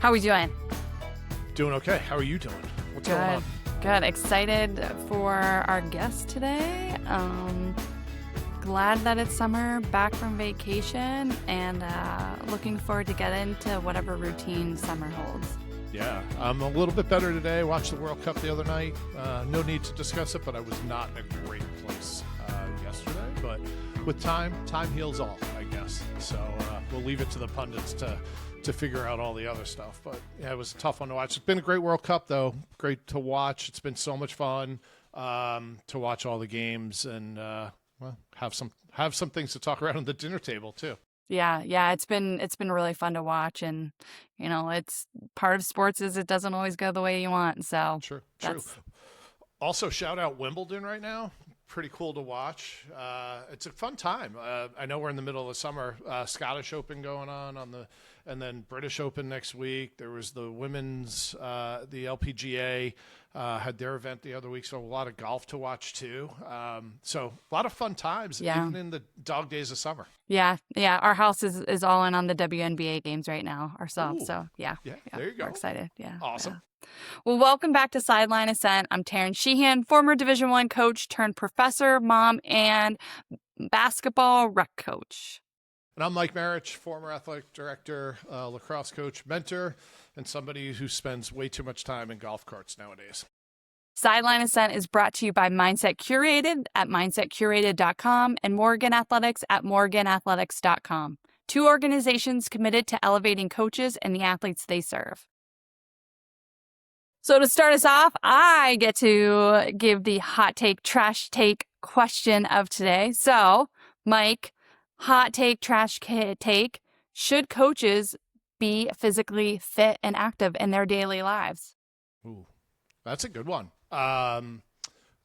How are we doing? Doing okay. How are you doing? What's going on? Good. Excited for our guest today. Glad that it's summer, back from vacation, and looking forward to get into whatever routine summer holds. Yeah, I'm a little bit better today. Watched the World Cup the other night. No need to discuss it, but I was not in a great place yesterday. But with time heals all, I guess. So we'll leave it to the pundits to figure out all the other stuff. But yeah, it was a tough one to watch. It's been a great World Cup, though. Great to watch. It's been so much fun to watch all the games and have some things to talk around the dinner table too. Yeah. It's been really fun to watch, and it's part of sports is it doesn't always go the way you want. So true. Also, shout out Wimbledon right now. Pretty cool to watch. It's a fun time. I know we're in the middle of the summer. Scottish Open going on and then British Open next week. There was the women's, the LPGA had their event the other week, so a lot of golf to watch too. So a lot of fun times, even in the dog days of summer. Yeah. Our house is all in on the WNBA games right now ourselves. Ooh. So yeah. There you go. We're excited. Yeah. Awesome. Yeah. Well, welcome back to Sideline Ascent. I'm Taryn Sheehan, former Division I coach turned professor, mom, and basketball rec coach. And I'm Mike Marich, former athletic director, lacrosse coach, mentor, and somebody who spends way too much time in golf carts nowadays. Sideline Ascent is brought to you by Mindset Curated at mindsetcurated.com and Morgan Athletics at morganathletics.com. Two organizations committed to elevating coaches and the athletes they serve. So to start us off, I get to give the hot take, trash take question of today. So, Mike, hot take, trash take, should coaches be physically fit and active in their daily lives? Ooh, that's a good one. I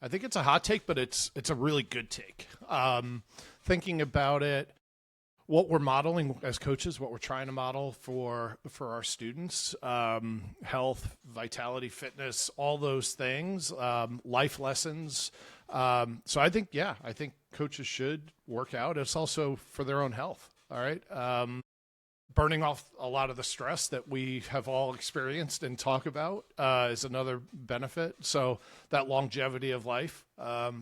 think it's a hot take, but it's a really good take. Thinking about it, what we're modeling as coaches, what we're trying to model for our students, health, vitality, fitness, all those things, life lessons. So I think coaches should work out. It's also for their own health. All right. Burning off a lot of the stress that we have all experienced and talk about is another benefit. So that longevity of life.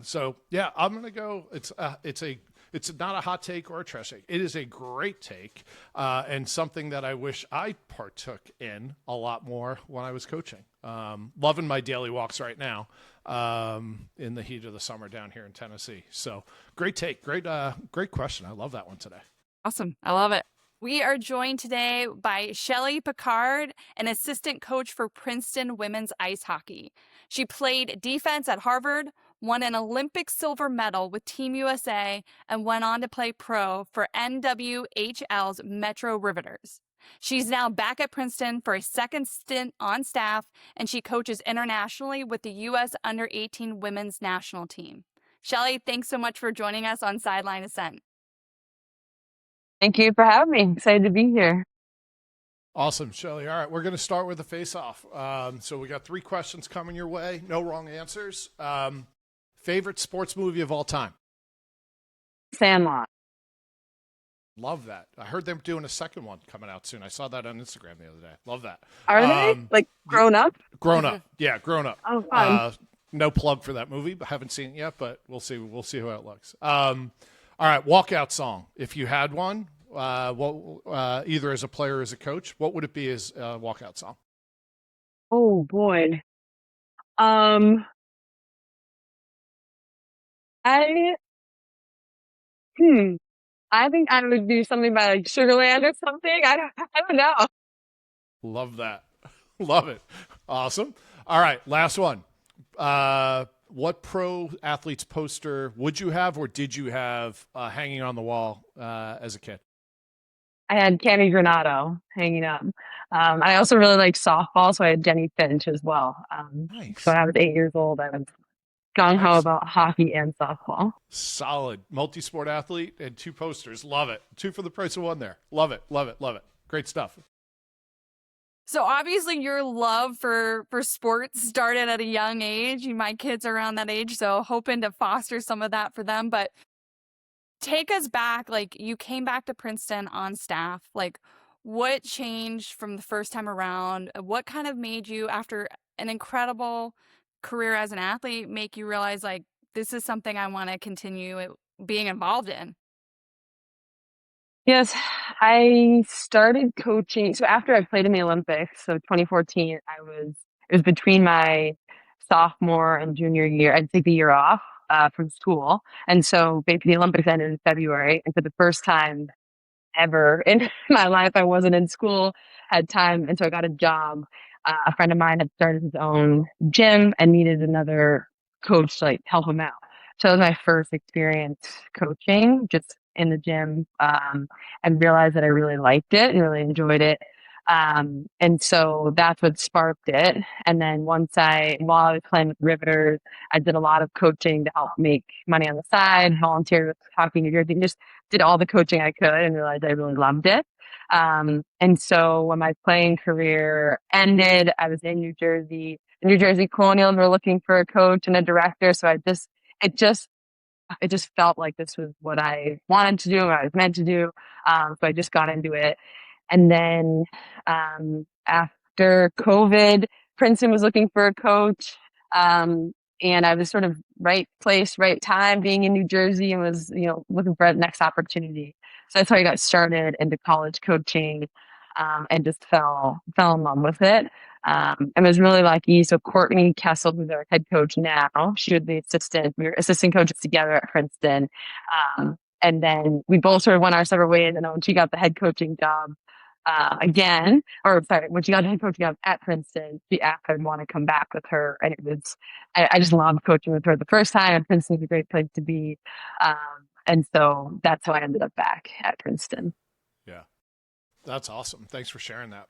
So yeah, I'm going to go. It's not a hot take or a trash take. It is a great take and something that I wish I partook in a lot more when I was coaching. Loving my daily walks right now in the heat of the summer down here in Tennessee. So great take. Great question. I love that one today. Awesome. I love it. We are joined today by Shelly Picard, an assistant coach for Princeton women's ice hockey. She played defense at Harvard, won an Olympic silver medal with Team USA, and went on to play pro for NWHL's Metro Riveters. She's now back at Princeton for a second stint on staff, and she coaches internationally with the U.S. Under-18 women's national team. Shelly, thanks so much for joining us on Sideline Ascent. Thank you for having me. Excited to be here. Awesome, Shelly. All right, we're going to start with the face-off. So we got 3 questions coming your way. No wrong answers. Favorite sports movie of all time? Sandlot. Love that. I heard they're doing a second one coming out soon. I saw that on Instagram the other day. Love that. Are they? Like grown up? Grown up. Yeah, grown up. Oh, fun. No plug for that movie, but haven't seen it yet, but we'll see. We'll see how it looks. All right, walkout song. If you had one, either as a player or as a coach, what would it be as a walkout song? Oh boy. I think I would do something by like Sugarland or something. I don't know. Love that. Love it. Awesome. All right, last one. What pro athlete's poster would you have or did you have hanging on the wall as a kid? I had Cammy Granado hanging up. I also really like softball, so I had Jenny Finch as well. Nice. So when I was 8 years old, I was gung-ho about hockey and softball. Solid. Multi-sport athlete and 2 posters. Love it. 2 for the price of 1 there. Love it. Love it. Love it. Great stuff. So obviously your love for sports started at a young age. My kids are around that age, so hoping to foster some of that for them. But take us back, like you came back to Princeton on staff. Like what changed from the first time around? What kind of made you, after an incredible career as an athlete, make you realize like this is something I want to continue being involved in? Yes, I started coaching. So after I played in the Olympics, so 2014, it was between my sophomore and junior year. I'd take the year off from school. And so basically the Olympics ended in February. And for the first time ever in my life, I wasn't in school, had time. And so I got a job. A friend of mine had started his own gym and needed another coach to like help him out. So it was my first experience coaching just in the gym, and realized that I really liked it and really enjoyed it. And so that's what sparked it. And then while I was playing with Riveters, I did a lot of coaching to help make money on the side, volunteered with Hockey New Jersey, just did all the coaching I could and realized I really loved it. And so when my playing career ended, I was in New Jersey. The New Jersey Colonials were looking for a coach and a director. So it just felt like this was what I wanted to do, what I was meant to do. So I just got into it. And then after COVID, Princeton was looking for a coach. And I was sort of right place, right time, being in New Jersey, and was, looking for the next opportunity. So that's how I got started into college coaching, and just fell in love with it. And was really lucky. So Courtney Kessel, who's our head coach now, she was the assistant. We were assistant coaches together at Princeton. And then we both sort of went our separate ways. And when she got the head coaching job, when she got the head coaching job at Princeton, she asked if I'd want to come back with her. And I just loved coaching with her the first time. And Princeton's a great place to be. And so that's how I ended up back at Princeton. Yeah, that's awesome. Thanks for sharing that.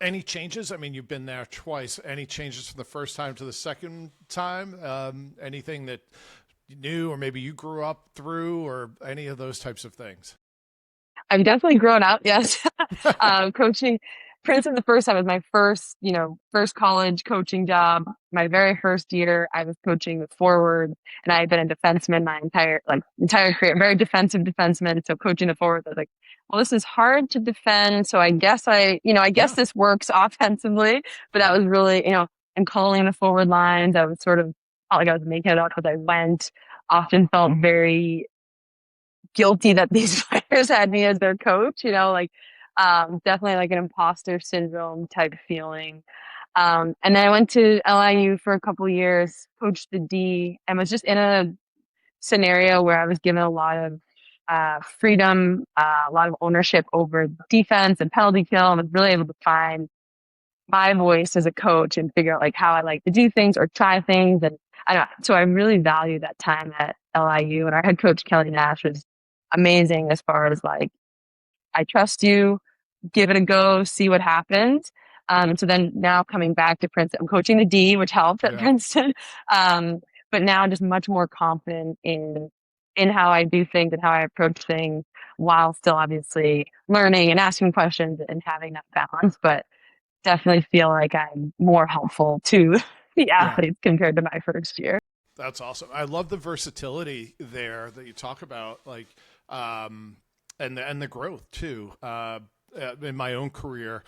Any changes? I mean, you've been there twice. Any changes from the first time to the second time? Anything that you knew or maybe you grew up through, or any of those types of things? I've definitely grown up. Yes. Coaching Princeton the first time was my first college coaching job. My very first year, I was coaching with forward, and I had been a defenseman my entire career, very defensive defenseman. So coaching the forward, I was like, well, this is hard to defend. So I guess this works offensively, but that was really, and calling the forward lines, I was sort of felt like I was making it up because often felt very guilty that these players had me as their coach, definitely like an imposter syndrome type feeling. And then I went to LIU for a couple of years, coached the D, and was just in a scenario where I was given a lot of freedom, a lot of ownership over defense and penalty kill, and was really able to find my voice as a coach and figure out like how I like to do things or try things. And so I really value that time at LIU. And our head coach, Kelly Nash, was amazing as far as like, I trust you, give it a go, see what happens. So then now coming back to Princeton, I'm coaching the D, which helped at Princeton. But now I'm just much more confident in how I do things and how I approach things, while still obviously learning and asking questions and having that balance. But definitely feel like I'm more helpful to the athletes compared to my first year. That's awesome. I love the versatility there that you talk about, like, and the growth too. In my own career,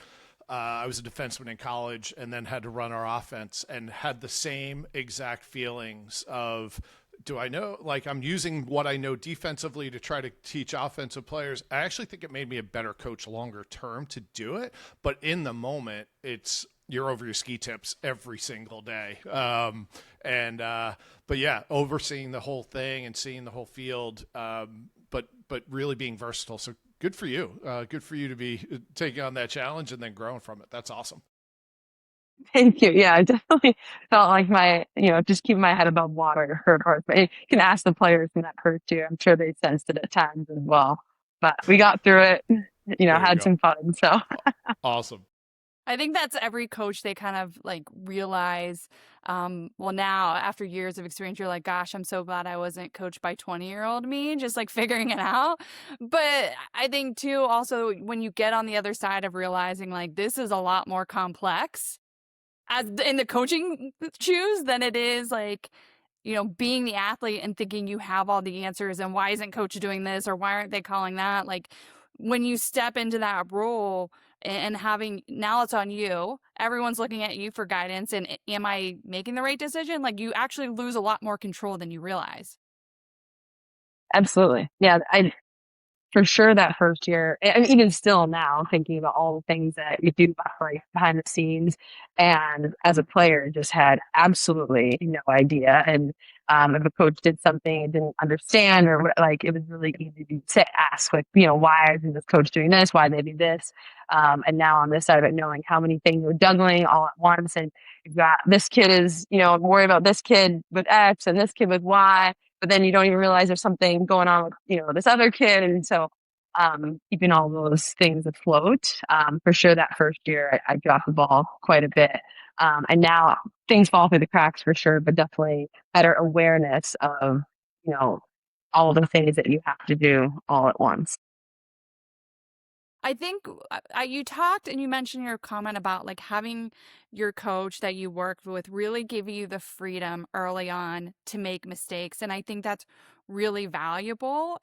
I was a defenseman in college and then had to run our offense, and had the same exact feelings of, do I know, like, I'm using what I know defensively to try to teach offensive players. I actually think it made me a better coach longer term to do it. But in the moment, you're over your ski tips every single day. But yeah, overseeing the whole thing and seeing the whole field, but really being versatile. So good for you. Good for you to be taking on that challenge and then growing from it. That's awesome. Thank you. Yeah, I definitely felt like just keeping my head above water hurt hard. But you can ask the players when that hurt you. I'm sure they sensed it at times as well. But we got through it, had some fun. So awesome. I think that's every coach, they kind of like realize, now after years of experience, you're like, gosh, I'm so glad I wasn't coached by 20-year-old me, just like figuring it out. But I think too, also when you get on the other side of realizing like this is a lot more complex as in the coaching shoes than it is like, being the athlete and thinking you have all the answers and why isn't coach doing this or why aren't they calling that? Like, when you step into that role and having, now it's on you, everyone's looking at you for guidance, and am I making the right decision? Like, you actually lose a lot more control than you realize. Absolutely. Yeah. For sure that first year, and even still now, thinking about all the things that you do behind the scenes, and as a player, just had absolutely no idea. And if a coach did something and didn't understand, or like, it was really easy to ask, like, why is this coach doing this? Why they do this? And now on this side of it, knowing how many things you're juggling all at once, and you've got this kid is, worried about this kid with X and this kid with Y, but then you don't even realize there's something going on with, this other kid. And so, keeping all those things afloat, for sure that first year I dropped the ball quite a bit. And now things fall through the cracks for sure, but definitely better awareness of, all the things that you have to do all at once. I think you talked and you mentioned your comment about like having your coach that you worked with really give you the freedom early on to make mistakes. And I think that's really valuable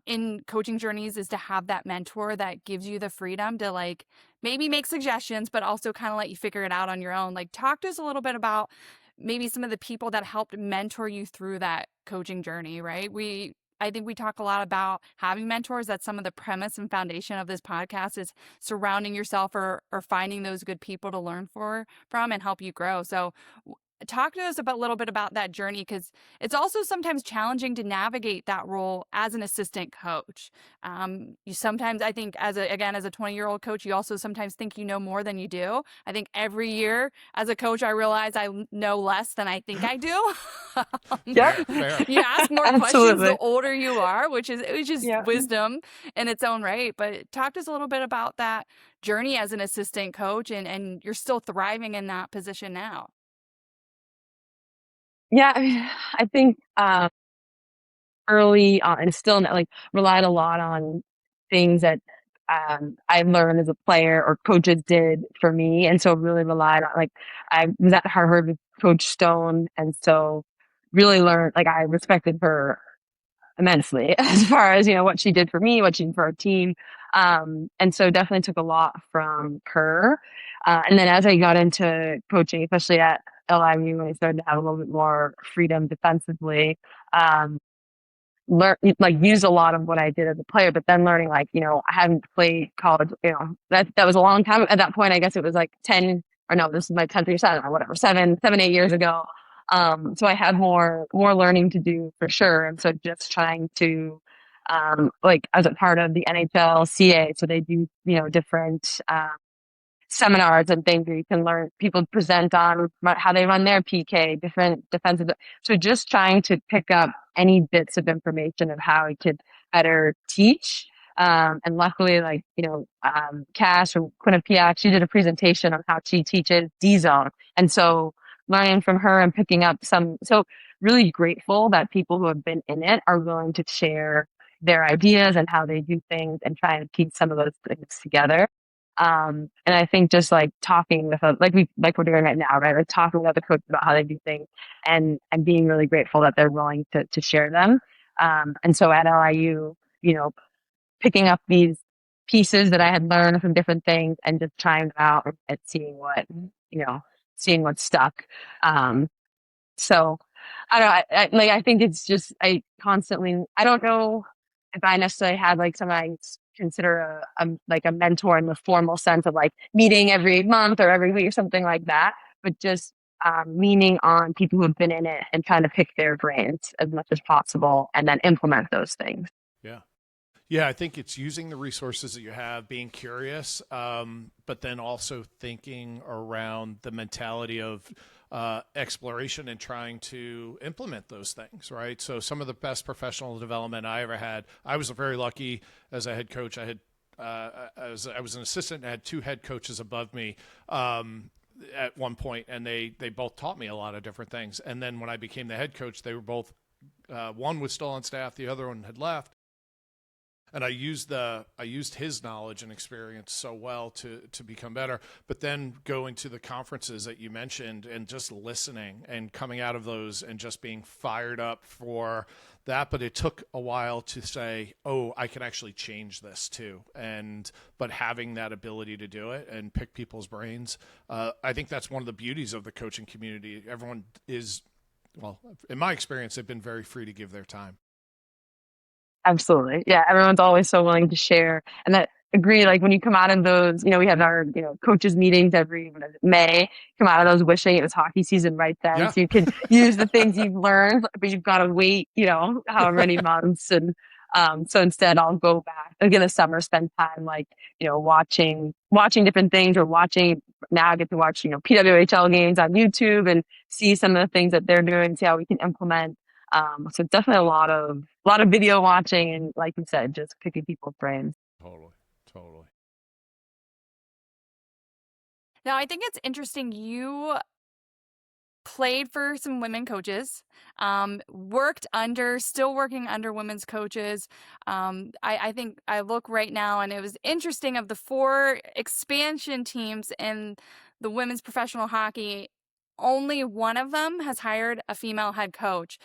in coaching journeys, is to have that mentor that gives you the freedom to like maybe make suggestions, but also kind of let you figure it out on your own. Like, talk to us a little bit about maybe some of the people that helped mentor you through that coaching journey, right? I think we talk a lot about having mentors. That's some of the premise and foundation of this podcast, is surrounding yourself or finding those good people to learn from and help you grow. So talk to us a little bit about that journey, because it's also sometimes challenging to navigate that role as an assistant coach. You sometimes, I think, as a 20-year-old coach, you also sometimes think you know more than you do. I think every year as a coach, I realize I know less than I think I do. Yeah, You ask more questions the older you are, which is yeah. wisdom in its own right. But talk to us a little bit about that journey as an assistant coach, and you're still thriving in that position now. Yeah, I think early on, and still like relied a lot on things that I learned as a player or coaches did for me, and so really relied on, like, I was at Harvard with Coach Stone, and so really learned, like, I respected her immensely as far as what she did for me, what she did for our team, and so definitely took a lot from her. And then as I got into coaching, especially at LIU, when I started to have a little bit more freedom defensively, um, use a lot of what I did as a player, but then learning, like, I hadn't played college, that was a long time. At that point, I guess it was like 10, or no, this is my 10th year, seven, or whatever, 8 years ago. So I had more learning to do for sure. And so just trying to, like, as a part of the NHL CA, so they do, different, seminars and things where you can learn, people present on how they run their PK, different defensive. So just trying to pick up any bits of information of how we could better teach. And luckily, like, Cass or Quinnipiac, she did a presentation on how she teaches D-zone. And so learning from her and picking up so really grateful that people who have been in it are willing to share their ideas and how they do things and try and piece some of those things together. And I think just like talking with, like we're doing right now, right? Like talking with other coaches about how they do things, and being really grateful that they're willing to share them. And so at LIU, picking up these pieces that I had learned from different things and just trying them out and seeing what stuck. So I don't know. I think it's just, I don't know if I necessarily had like somebody consider like a mentor in the formal sense of like meeting every month or every week or something like that, but just leaning on people who have been in it and trying to pick their brains as much as possible and then implement those things. Yeah. Yeah, I think it's using the resources that you have, being curious, but then also thinking around the mentality of exploration and trying to implement those things, right? So some of the best professional development I ever had, I was very lucky as a head coach. I was an assistant and I had two head coaches above me at one point, and they both taught me a lot of different things. And then when I became the head coach, they were both, one was still on staff, the other one had left. And I used his knowledge and experience so well to become better. But then going to the conferences that you mentioned and just listening and coming out of those and just being fired up for that, but it took a while to say, oh, I can actually change this too. But having that ability to do it and pick people's brains, I think that's one of the beauties of the coaching community. Everyone is, well, in my experience, they've been very free to give their time. Absolutely. Yeah. Everyone's always so willing to share. And that agree, like when you come out of those, we have our, coaches meetings every May, come out of those wishing it was hockey season right then. Yeah. So you can use the things you've learned, but you've got to wait, however many months. And so instead I'll go back again this summer, spend time like, watching different things or now I get to watch, PWHL games on YouTube and see some of the things that they're doing, see how we can implement. So definitely a lot of video watching and like you said, just picking people's brains. Totally. Now, I think it's interesting you played for some women coaches, still working under women's coaches. I think I look right now and it was interesting of the 4 expansion teams in the women's professional hockey, only one of them has hired a female head coach.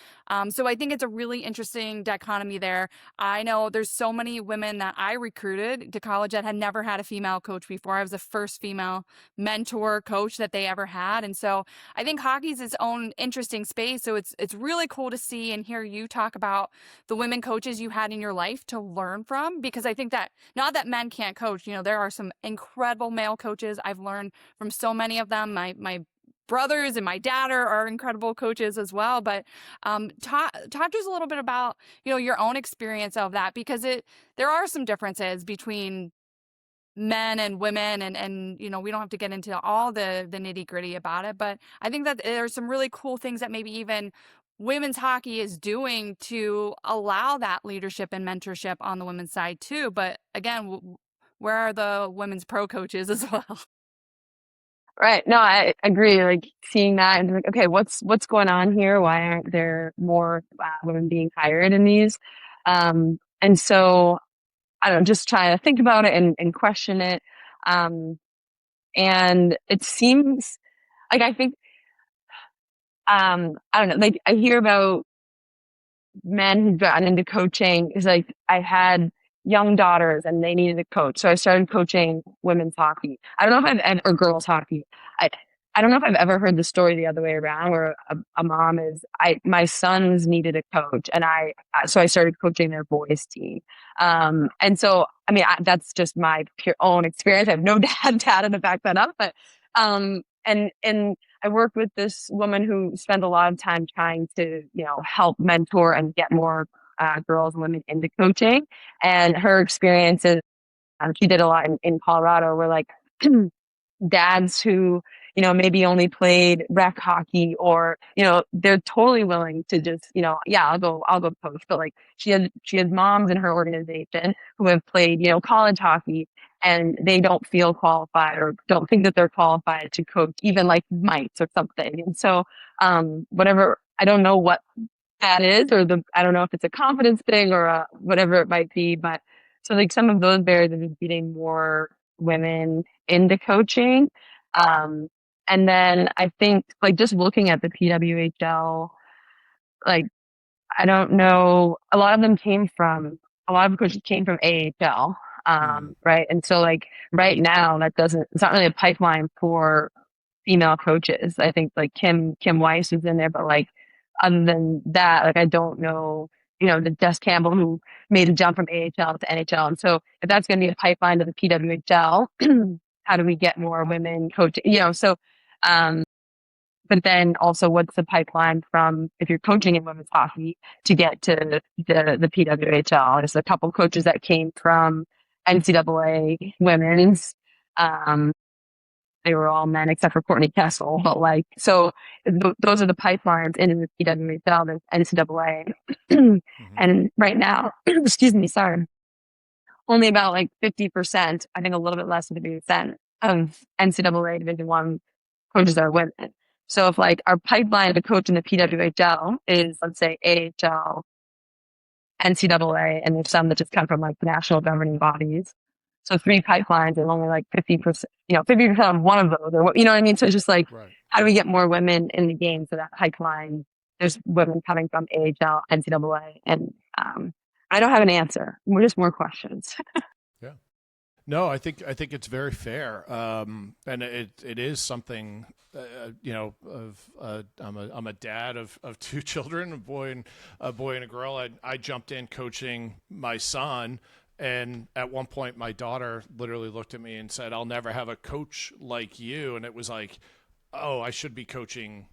So I think it's a really interesting dichotomy there. I know there's so many women that I recruited to college that had never had a female coach before. I was the first female mentor coach that they ever had. And so I think hockey's its own interesting space. So it's really cool to see and hear you talk about the women coaches you had in your life to learn from, because I think that not that men can't coach, there are some incredible male coaches. I've learned from so many of them. My brothers and my dad are incredible coaches as well. But talk to us a little bit about, your own experience of that, because there are some differences between men and women and we don't have to get into all the nitty gritty about it. But I think that there's some really cool things that maybe even women's hockey is doing to allow that leadership and mentorship on the women's side too. But again, where are the women's pro coaches as well? Right. No, I agree. Like seeing that and like, okay, what's going on here? Why aren't there more women being hired in these? And so I don't know, just try to think about it and question it. And it seems like I think I don't know, like I hear about men who've gotten into coaching is like I had young daughters and they needed a coach. So I started coaching women's hockey. I don't know if or girls hockey. I don't know if I've ever heard the story the other way around where a mom is, my sons needed a coach and so I started coaching their boys team. And so, I mean, that's just my pure own experience. I have no data to back that up, but, and I worked with this woman who spent a lot of time trying to, help mentor and get more girls and women into coaching. And her experiences, she did a lot in Colorado where like dads who, maybe only played rec hockey or, they're totally willing to just, yeah, I'll go coach. But like she had moms in her organization who have played, college hockey and they don't feel qualified or don't think that they're qualified to coach even like mites or something. And so, whatever, I don't know what that is, or I don't know if it's a confidence thing or whatever it might be, but so like some of those barriers are just getting more women into coaching. And then I think like just looking at the PWHL, like, I don't know, a lot of the coaches came from AHL. Right. And so like right now it's not really a pipeline for female coaches. I think like Kim Weiss was in there, but like other than that, like I don't know, the Jess Campbell who made a jump from AHL to NHL. And so if that's going to be a pipeline to the PWHL, how do we get more women coaching? So, but then also what's the pipeline from if you're coaching in women's hockey to get to the PWHL? There's a couple coaches that came from NCAA women's. They were all men except for Courtney Kessel, but like, so those are the pipelines into the PWHL, the NCAA. And right now, excuse me, sorry, only about like 50%, I think a little bit less than 50% of NCAA Division I coaches are women. So if like our pipeline to coach in the PWHL is, let's say, AHL, NCAA, and there's some that just come from like the national governing bodies. So 3 pipelines and only like 50%, 50% of one of those, or what, you know what I mean? So it's just like, Right. how do we get more women in the game so that pipeline there's women coming from AHL, NCAA, and I don't have an answer. We're just more questions. Yeah. No, I think it's very fair, and it is something. I'm a dad of two children, a boy and a girl. I jumped in coaching my son, and at one point, my daughter literally looked at me and said, "I'll never have a coach like you," and it was like, oh, I should be coaching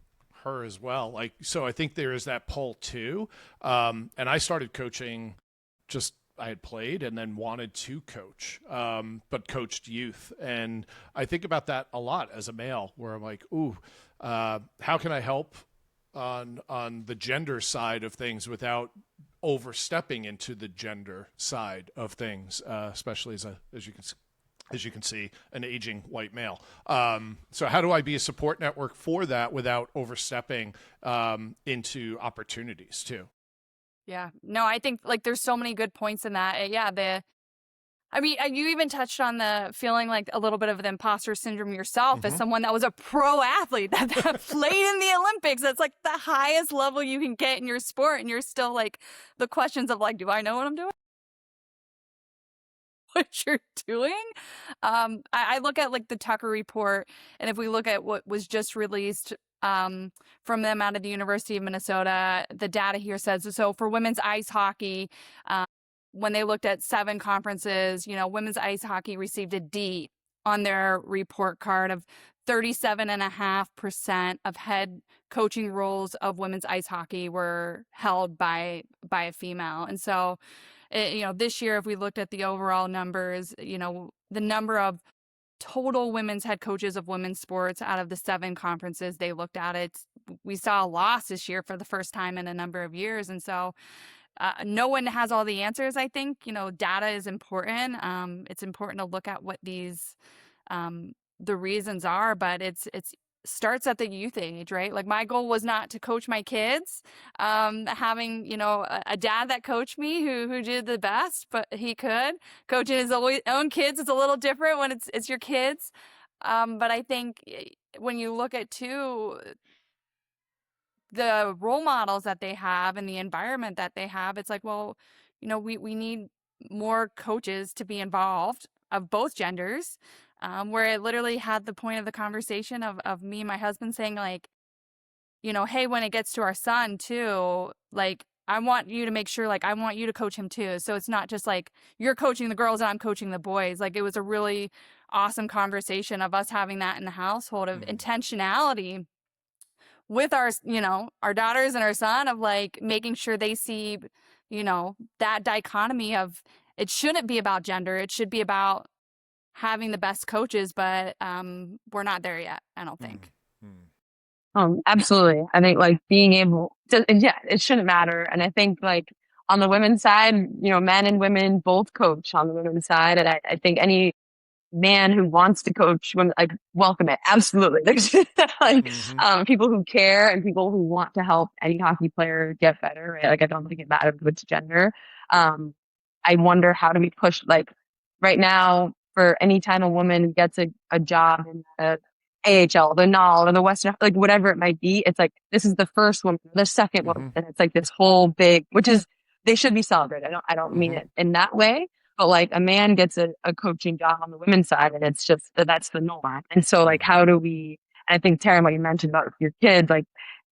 her as well. Like, so I think there is that pull too. And I started coaching just I had played and then wanted to coach, but coached youth. And I think about that a lot as a male, where I'm like, ooh, how can I help on the gender side of things without overstepping into the gender side of things, especially as you can see, an aging white male. So how do I be a support network for that without overstepping into opportunities too? Yeah. No, I think like there's so many good points in that. Yeah, I mean, you even touched on the feeling like a little bit of the imposter syndrome yourself as someone that was a pro athlete that played in the Olympics. That's like the highest level you can get in your sport. And you're still like the questions of like, do I know what I'm doing? What you're doing? I look at like the Tucker report, and if we look at what was just released from them out of the University of Minnesota, the data here says so for women's ice hockey, when they looked at 7 conferences, women's ice hockey received a D on their report card of 37.5% of head coaching roles of women's ice hockey were held by a female. And so, this year, if we looked at the overall numbers, the number of total women's head coaches of women's sports out of the 7 conferences they looked at, we saw a loss this year for the first time in a number of years. And so no one has all the answers. I think, data is important. It's important to look at what these, the reasons are, but it's starts at the youth age, right? Like my goal was not to coach my kids. Having, a dad that coached me who did the best, but he could. Coaching his own kids is a little different when it's your kids. But I think when you look at too, the role models that they have and the environment that they have, it's like, well, we need more coaches to be involved of both genders, where it literally had the point of the conversation of me and my husband saying like, hey, when it gets to our son too, like, I want you to make sure, like, I want you to coach him too. So it's not just like you're coaching the girls and I'm coaching the boys. Like, it was a really awesome conversation of us having that in the household of intentionality with our daughters and our son, of like making sure they see, that dichotomy of it shouldn't be about gender. It should be about having the best coaches, but we're not there yet, I don't think. Absolutely. I think like being able to, yeah, it shouldn't matter. And I think like on the women's side, men and women both coach on the women's side. And I think any man who wants to coach women, like, welcome it. Absolutely. There's like people who care and people who want to help any hockey player get better, right? Like, I don't think it matters which gender. I wonder how do we push, like, right now, for any time a woman gets a job in the AHL, the NAL, or the Western, like whatever it might be, it's like, this is the first woman, the second woman, and it's like this whole big, which is, they should be celebrated. I don't mean it in that way, but like a man gets a coaching job on the women's side, and it's just, that's the norm. And so like, how do we, I think, Taryn, what you mentioned about your kids, like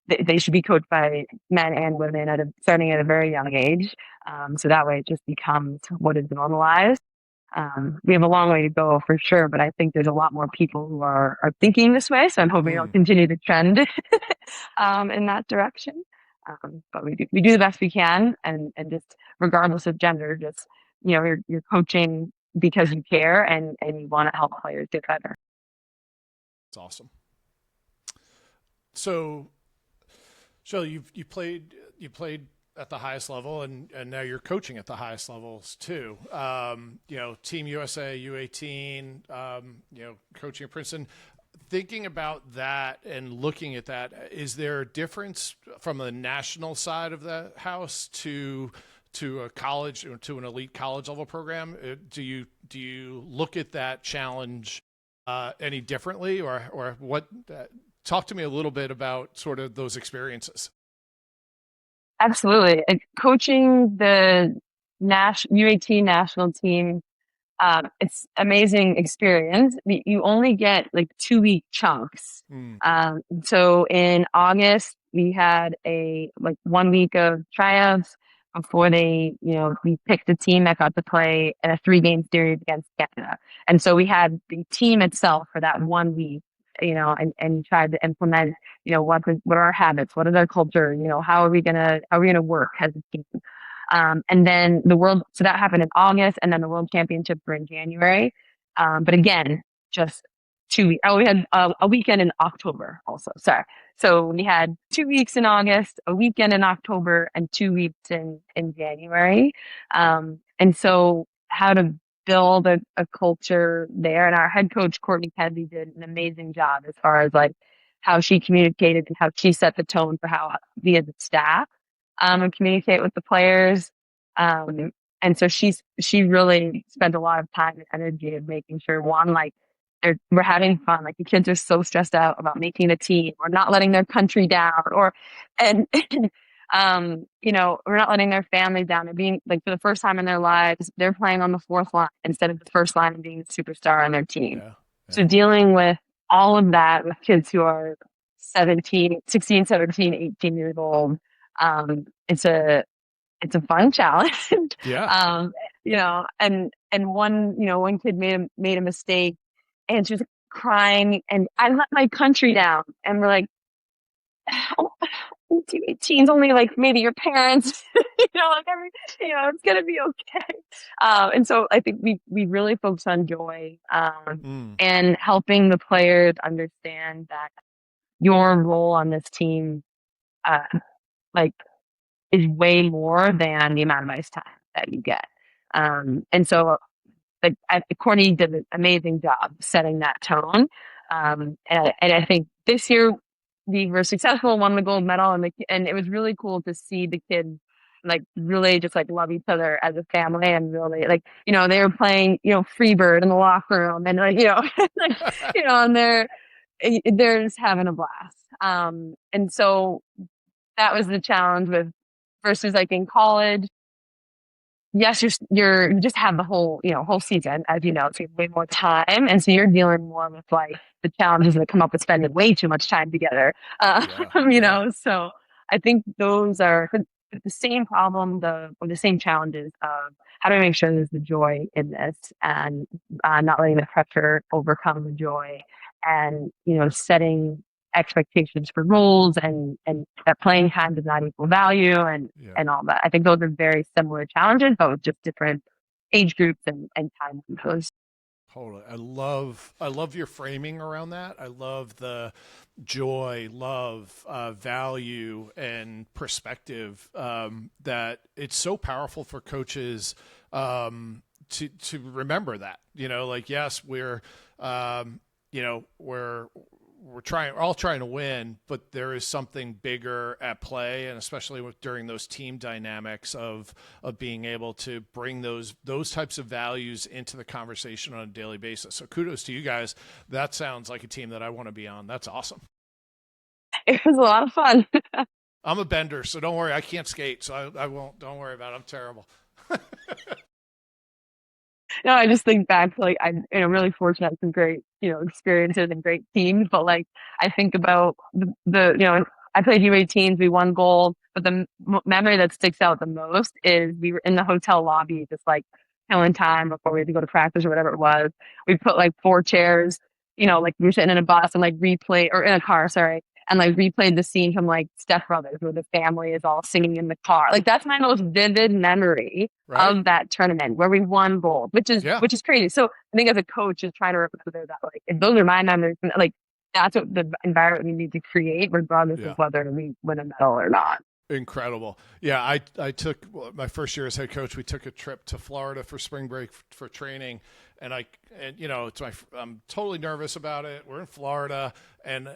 they should be coached by men and women starting at a very young age. So that way it just becomes what is normalized. We have a long way to go for sure, but I think there's a lot more people who are thinking this way. So I'm hoping it'll continue to trend in that direction. But we do the best we can, and just regardless of gender, just, you're coaching because you care and you want to help players get better. It's awesome. So, Shelly, you played at the highest level, and now you're coaching at the highest levels too. Team USA, U18, coaching at Princeton. Thinking about that and looking at that, is there a difference from the national side of the house to a college, to an elite college level program? Do you look at that challenge any differently, or what? Talk to me a little bit about sort of those experiences. Absolutely. And coaching the UAT national team, it's amazing experience. You only get like 2 week chunks. Mm. So in August, we had a like 1 week of tryouts before we picked a team that got to play in a 3 game series against Canada. And so we had the team itself for that 1 week, and tried to implement, what are our habits? What is our culture? How are we gonna work as a team? And then so that happened in August, and then the World Championships were in January. But again, just 2 weeks. Oh, we had a weekend in October also. Sorry. So we had 2 weeks in August, a weekend in October, and 2 weeks in January. And so how to build a culture there. And our head coach, Courtney Kennedy, did an amazing job as far as like how she communicated and how she set the tone for how we as a staff and communicate with the players. And so she really spent a lot of time and energy of making sure one, like we're having fun. Like the kids are so stressed out about making a team or not letting their country down and we're not letting their family down. They're being like for the first time in their lives, they're playing on the fourth line instead of the first line and being the superstar on their team. Yeah. So dealing with all of that with kids who are 16, 17, 18 years old, it's a fun challenge. Yeah. And one kid made a mistake and she was crying and I let my country down. And we're like, oh, teens only like maybe your parents, it's gonna be okay. And so I think we really focus on joy, and helping the players understand that your role on this team, like is way more than the amount of ice time that you get. And so Courtney did an amazing job setting that tone. And I think this year we were successful, won the gold medal, and it was really cool to see the kids like really just like love each other as a family and really like, they were playing, Freebird in the locker room and like, like, and they're just having a blast. And so that was the challenge versus like in college. Yes, you just have the whole season, as you know, so you have way more time. And so you're dealing more with like the challenges that come up with spending way too much time together. So I think those are the same problem, or the same challenges of how do I make sure there's the joy in this and not letting the pressure overcome the joy and, setting expectations for roles and that playing time does not equal value and all that. I think those are very similar challenges, but with just different age groups and time windows. Totally. I love your framing around that. I love the joy, love, value, and perspective, that it's so powerful for coaches to remember that. Yes, we're we're all trying to win, but there is something bigger at play, and especially during those team dynamics of being able to bring those types of values into the conversation on a daily basis. So kudos to you guys. That sounds like a team that I want to be on. That's awesome. It was a lot of fun. I'm a bender, so don't worry. I can't skate, so I won't. Don't worry about it. I'm terrible. No, I just think back to like I'm really fortunate, some great experiences and great teams. But like I think about the I played U18s, we won gold, but the memory that sticks out the most is we were in the hotel lobby, just like killing time before we had to go to practice or whatever it was. We put like 4 chairs, like we were sitting in a bus and like or in a car, sorry. And like replayed the scene from like Step Brothers where the family is all singing in the car. Like that's my most vivid memory of that tournament where we won gold, which is crazy. So I think as a coach is trying to remember that like if those are my memories, like that's what the environment we need to create, regardless of whether we win a medal or not. Incredible. Yeah, I took my first year as head coach. We took a trip to Florida for spring break for training, and I'm totally nervous about it. We're in Florida, and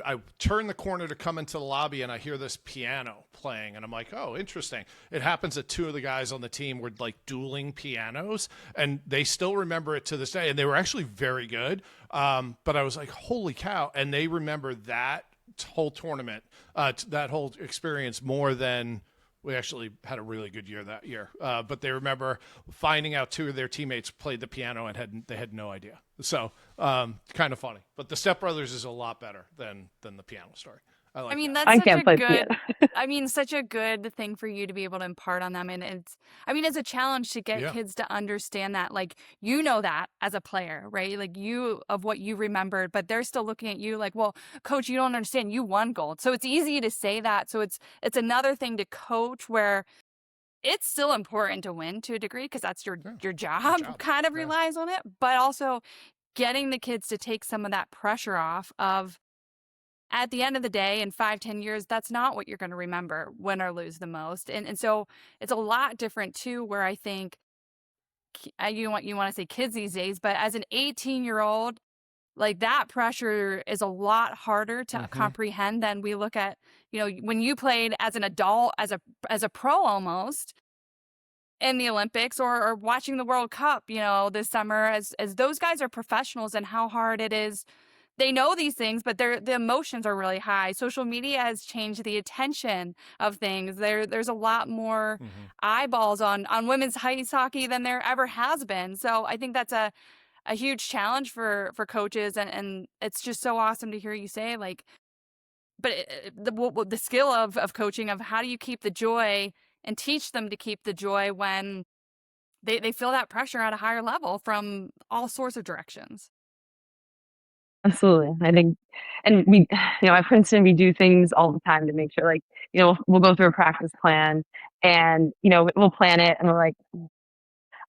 I turn the corner to come into the lobby and I hear this piano playing and I'm like, oh, interesting. It happens that 2 of the guys on the team were like dueling pianos and they still remember it to this day. And they were actually very good. But I was like, holy cow. And they remember that whole tournament, that whole experience more than we actually had a really good year that year. But they remember finding out 2 of their teammates played the piano and they had no idea. So kind of funny. But the Step Brothers is a lot better than the piano story. I mean, that's I such can't a play good, piano. such a good thing for you to be able to impart on them. And it's a challenge to get kids to understand that, like, that as a player, right? Like of what you remembered, but they're still looking at you like, well, coach, you don't understand. You won gold. So it's easy to say that. So it's another thing to coach where it's still important to win to a degree because that's your job kind of relies on it, but also getting the kids to take some of that pressure off of, at the end of the day, in 5-10 years, that's not what you're going to remember, win or lose the most. And so it's a lot different too, where I think you want to say kids these days, but as an 18-year-old, like, that pressure is a lot harder to comprehend than we look at, when you played as an adult, as a pro almost in the Olympics or watching the World Cup, this summer, as those guys are professionals, and how hard it is. They know these things, but the emotions are really high. Social media has changed the attention of things. There's a lot more eyeballs on women's ice hockey than there ever has been. So I think that's a huge challenge for coaches, and it's just so awesome to hear you say, like, but the skill of coaching, of how do you keep the joy and teach them to keep the joy when they feel that pressure at a higher level from all sorts of directions. Absolutely. I think, and we, at Princeton, we do things all the time to make sure, like, we'll go through a practice plan and, we'll plan it, and we're like,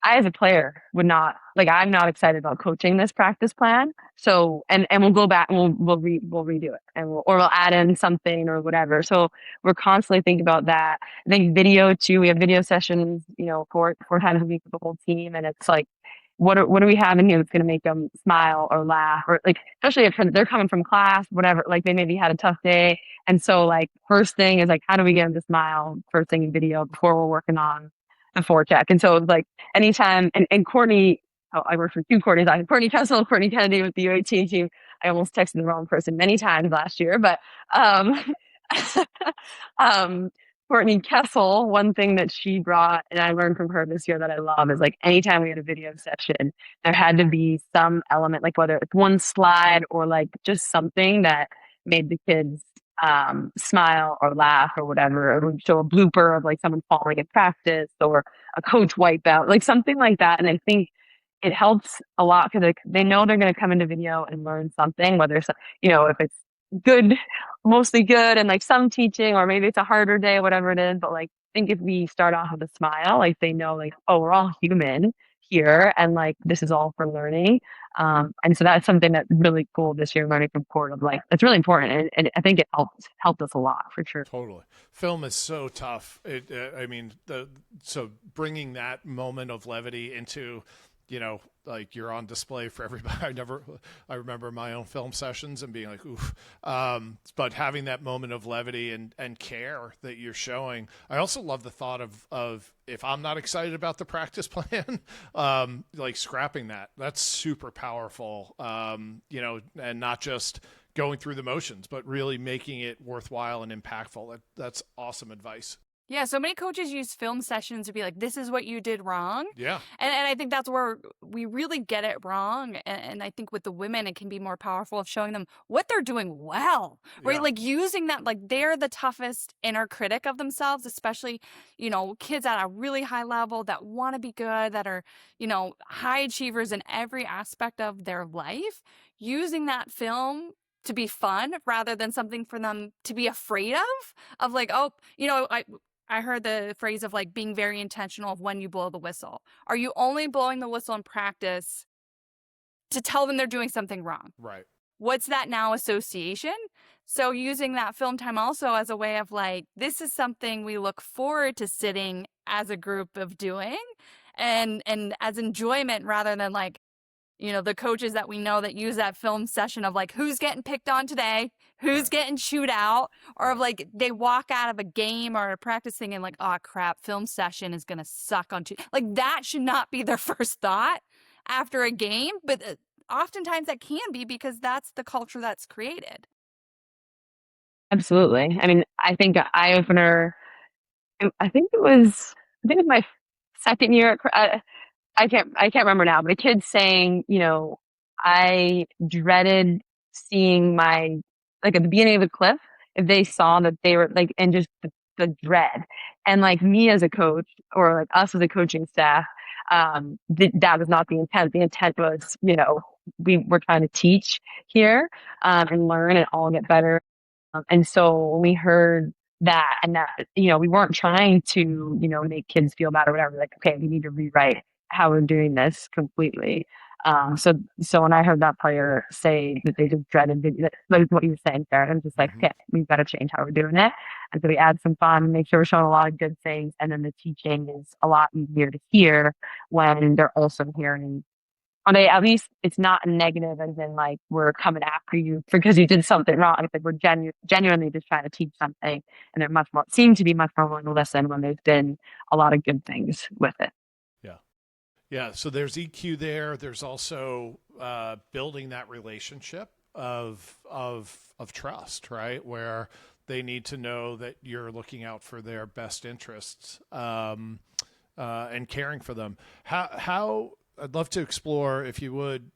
I, as a player, would not, like, I'm not excited about coaching this practice plan. So, and we'll go back and we'll redo it, and we'll add in something or whatever. So we're constantly thinking about that. I think video too. We have video sessions, 4 times a week with the whole team, and it's like, what do we have in here that's going to make them smile or laugh, or, like, especially if they're coming from class, whatever, like, they maybe had a tough day. And so, like, first thing is, like, how do we get them to smile first thing in video before we're working on the forecheck? And so, like, anytime, and Courtney, I worked for 2 Courtneys. I had Courtney Kessel, Courtney Kennedy with the U18 team. I almost texted the wrong person many times last year, but um, um, Courtney Kessel, one thing that she brought, and I learned from her this year that I love, is, like, anytime we had a video session, there had to be some element, like, whether it's one slide or, like, just something that made the kids smile or laugh or whatever. Or would show a blooper of, like, someone falling in practice, or a coach wipeout, like something like that. And I think it helps a lot because they know they're going to come into video and learn something, whether it's, if it's good, mostly good, and, like, some teaching, or maybe it's a harder day, whatever it is. But, like, I think if we start off with a smile, like, they know, like, oh, we're all human here, and, like, this is all for learning. And so that's something that's really cool this year, learning from Court, of, like, it's really important, and I think it helped us a lot, for sure. Totally. Film is so tough. So bringing that moment of levity into, like, you're on display for everybody. I remember my own film sessions and being like, oof. But having that moment of levity and care that you're showing. I also love the thought of if I'm not excited about the practice plan, like, scrapping that. That's super powerful, and not just going through the motions, but really making it worthwhile and impactful. That's awesome advice. Yeah, so many coaches use film sessions to be like, this is what you did wrong. Yeah. And I think that's where we really get it wrong. And I think with the women, it can be more powerful of showing them what they're doing well, right? Yeah. Like, using that, like, they're the toughest inner critic of themselves, especially, kids at a really high level that want to be good, that are, high achievers in every aspect of their life. Using that film to be fun rather than something for them to be afraid of, like, oh, I heard the phrase of, like, being very intentional of when you blow the whistle. Are you only blowing the whistle in practice to tell them they're doing something wrong? Right. What's that now association? So using that film time also as a way of, like, this is something we look forward to sitting as a group of doing, and as enjoyment, rather than, like, the coaches that we know that use that film session of, like, who's getting picked on today, who's getting chewed out, or of, like, they walk out of a game or a practice thing and, like, oh crap, film session is going to suck on like, that should not be their first thought after a game. But oftentimes that can be, because that's the culture that's created. Absolutely. I mean, I think an eye opener. I think it was my second year. I can't remember now, but a kid saying, I dreaded seeing my, like at the beginning of a cliff, if they saw that they were like, and just the dread. And like me as a coach or like us as a coaching staff, that was not the intent. The intent was, we were trying to teach here, and learn and all get better. And so when we heard that, and that, we weren't trying to, make kids feel bad or whatever, like, okay, we need to rewrite how we're doing this completely. So when I heard that player say that they just dreaded like what you were saying, Sarah, I'm just like, Hmm. okay, we've got to change how we're doing it. And so we add some fun, make sure we're showing a lot of good things. And then the teaching is a lot easier to hear when they're also hearing at least it's not a negative as in like we're coming after you because you did something wrong. It's like we're genuinely just trying to teach something, and they're much more seem to be much more willing to listen when there's been a lot of good things with it. Yeah. Yeah. So there's EQ there. There's also building that relationship of trust, right? Where they need to know that you're looking out for their best interests, and caring for them. How I'd love to explore, if you would,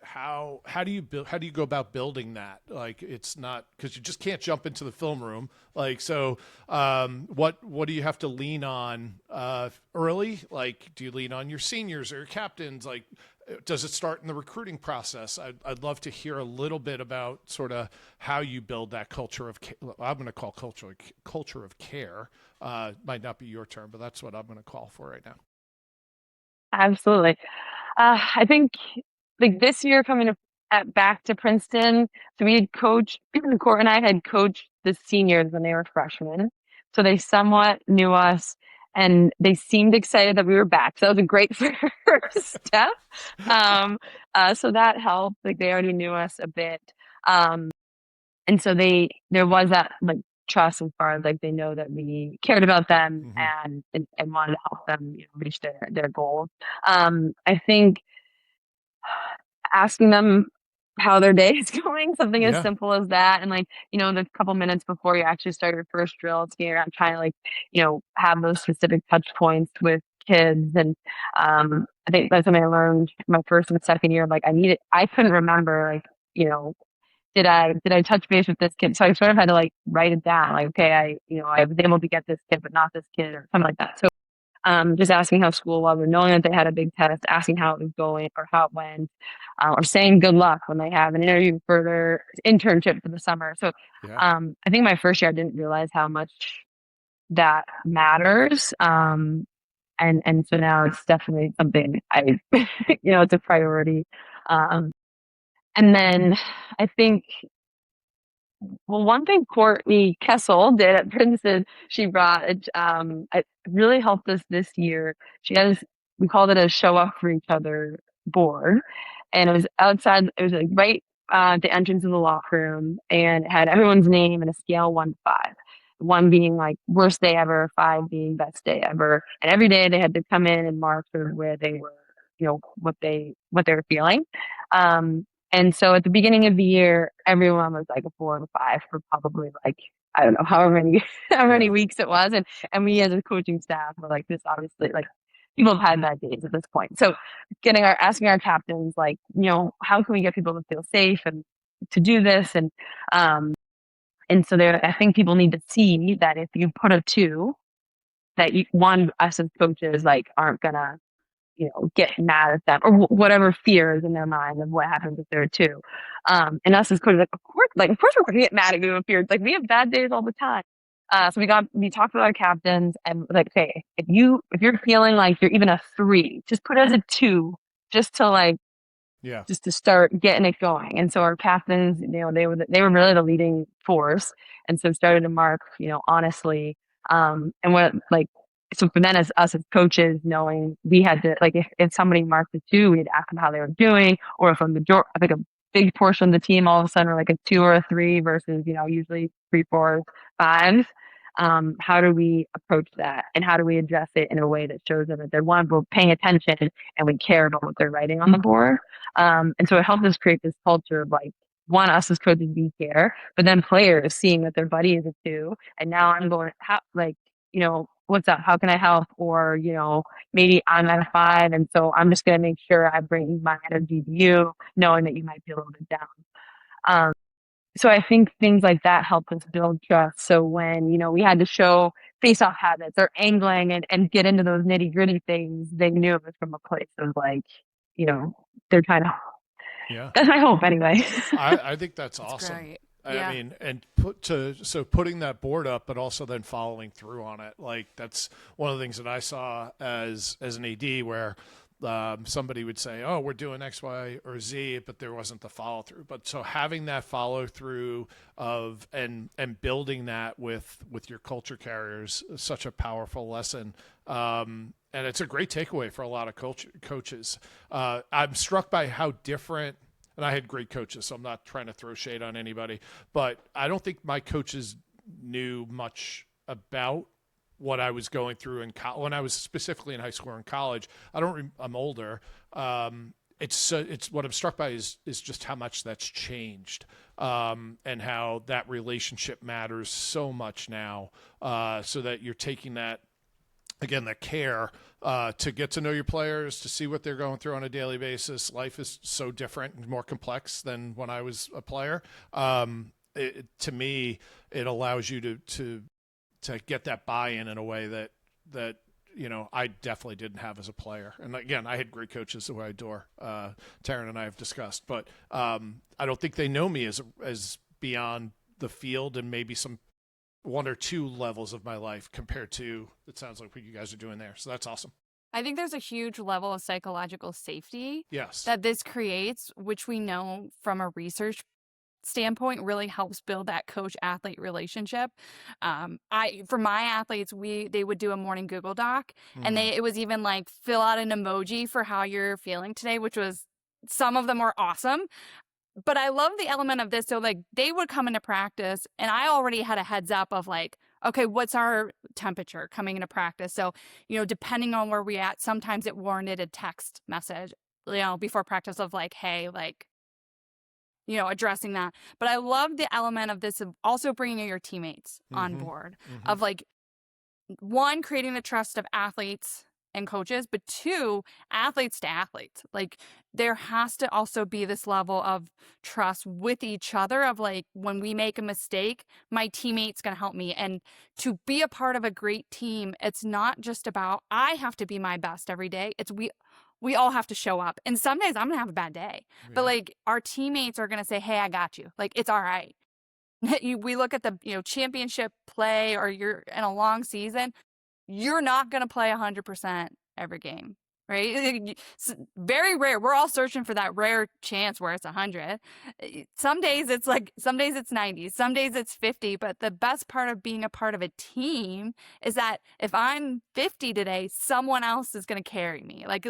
how do you build, how do you go about building that? Like, it's not because you just can't jump into the film room. Like, so what do you have to lean on early? Like, do you lean on your seniors or your captains? Like, does it start in the recruiting process? I'd love to hear a little bit about sort of how you build that culture of I'm going to call culture of care. Might not be your term, but that's what I'm going to call for right now. Absolutely. I think like this year back to Princeton, so we had coached, Court and I had coached the seniors when they were freshmen. So they somewhat knew us and they seemed excited that we were back. So that was a great first step. Um, so that helped. Like they already knew us a bit. Um, and so there was that like trust as far as like they know that we cared about them Hmm. and wanted to help them, reach their goals. I think asking them how their day is going, something as Yeah. simple as that. And like, the couple minutes before you actually start your first drill, it's getting around trying to like, have those specific touch points with kids. And I think that's something I learned my first and second year. Like I couldn't remember like, did I touch base with this kid? So I sort of had to like write it down. Like, okay, I was able to get this kid, but not this kid or something like that. So just asking how school was, or knowing that they had a big test, asking how it was going or how it went, or saying good luck when they have an interview for their internship for the summer. So Yeah. I think my first year I didn't realize how much that matters. And so now it's definitely something it's a priority. Um, and then I think well, one thing Courtney Kessel did at Princeton, she brought it really helped us this year. We called it a show up for each other board. And it was outside, it was like right at the entrance of the locker room and it had everyone's name and a scale 1 to 5. One being like worst day ever, 5 being best day ever. And every day they had to come in and mark sort of where they were, what they were feeling. Um, and so at the beginning of the year, everyone was like a 4 and 5 for probably like, I don't know, however many, how many Yeah. weeks it was. And we as a coaching staff were like, this obviously, like, people have had bad days at this point. So asking our captains, like, how can we get people to feel safe and to do this? And so I think people need to see that if you put a 2, that us as coaches, like, aren't gonna get mad at them or whatever fear is in their mind of what happens if they're two. And us as coaches, of course we're going to get mad at you if you're like, we have bad days all the time. So we talked with our captains and like, okay, if you're feeling like you're even a 3, just put it as a 2, just to like, Yeah. just to start getting it going. And so our captains, they were really the leading force. And so started to mark, honestly, and what like, so for then as us as coaches, knowing we had to like, if somebody marked a 2, we'd ask them how they were doing, or if I think a big portion of the team all of a sudden were like a 2 or a 3 versus, usually 3, 4, 5. How do we approach that? And how do we address it in a way that shows them that we're paying attention and we care about what they're writing on the board? And so it helped us create this culture of like want us as coaches to be fair, but then players seeing that their buddy is a two, and now I'm going, how, like, what's up? How can I help? Or, maybe I'm at a five, and so I'm just going to make sure I bring my energy to you, knowing that you might be a little bit down. So I think things like that help us build trust. So when, we had to show face-off habits or angling and get into those nitty-gritty things, they knew it was from a place of like, they're trying to. Yeah. That's my hope anyway. I think that's awesome. Great. I Yeah. mean, and putting that board up, but also then following through on it. Like that's one of the things that I saw as an AD where somebody would say, "Oh, we're doing X, Y, or Z," but there wasn't the follow through. But so having that follow through of and building that with your culture carriers is such a powerful lesson. And it's a great takeaway for a lot of coaches. I'm struck by how different. And I had great coaches, so I'm not trying to throw shade on anybody. But I don't think my coaches knew much about what I was going through when I was specifically in high school or in college. I'm older. It's what I'm struck by is just how much that's changed, and how that relationship matters so much now. So that you're taking that. Again, that care to get to know your players, to see what they're going through on a daily basis. Life is so different and more complex than when I was a player. To me, it allows you to get that buy-in in a way that I definitely didn't have as a player. And again, I had great coaches who I adore. Taryn and I have discussed, but I don't think they know me as beyond the field and maybe some one or two levels of my life compared to it sounds like what you guys are doing there. So that's awesome. I think there's a huge level of psychological safety Yes. that this creates, which we know from a research standpoint really helps build that coach-athlete relationship. For my athletes, they would do a morning Google Doc, and it was even like fill out an emoji for how you're feeling today, which was some of them were awesome. But I love the element of this. So like they would come into practice and I already had a heads up of like, okay, what's our temperature coming into practice? So, depending on where we're at, sometimes it warranted a text message, before practice of like, hey, like, addressing that. But I love the element of this of also bringing your teammates on board of like, one, creating the trust of athletes and coaches, but two, athletes to athletes. Like there has to also be this level of trust with each other of like, when we make a mistake, my teammate's going to help me. And to be a part of a great team, it's not just about, I have to be my best every day. It's we all have to show up. And some days I'm going to have a bad day, but like our teammates are going to say, hey, I got you. Like, it's all right. We look at the, championship play or you're in a long season. You're not going to play 100% every game, right? It's very rare. We're all searching for that rare chance where it's 100. Some days it's 90, some days it's 50, but the best part of being a part of a team is that if I'm 50 today, someone else is going to carry me. Like